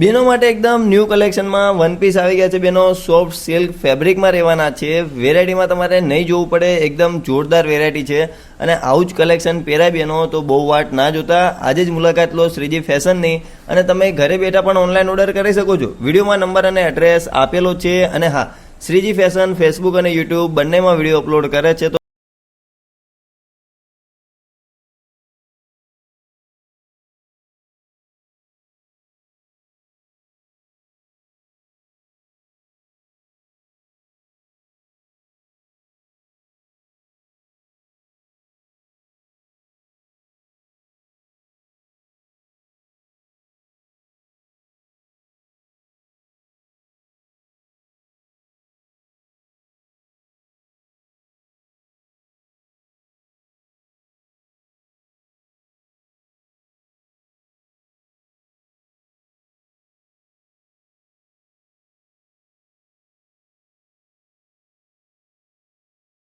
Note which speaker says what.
Speaker 1: બેનો માટે એકદમ ન્યૂ કલેક્શનમાં વન પીસ આવી ગયા છે બેનો. સોફ્ટ સિલ્ક ફેબ્રિકમાં રહેવાના છે. વેરાયટીમાં તમારે નહીં જોવું પડે, એકદમ જોરદાર વેરાયટી છે. અને આવું જ કલેક્શન પહેરાય બેનો તો બહુ વાટ ના જોતા આજે જ મુલાકાત લો શ્રીજી ફેશનની અને તમે ઘરે બેઠા પણ ઓનલાઈન ઓર્ડર કરી શકો છો. વિડીયોમાં નંબર અને એડ્રેસ આપેલો છે. અને હા, શ્રીજી ફેશન ફેસબુક અને યુટ્યુબ બંનેમાં વિડીયો અપલોડ કરે છે. તો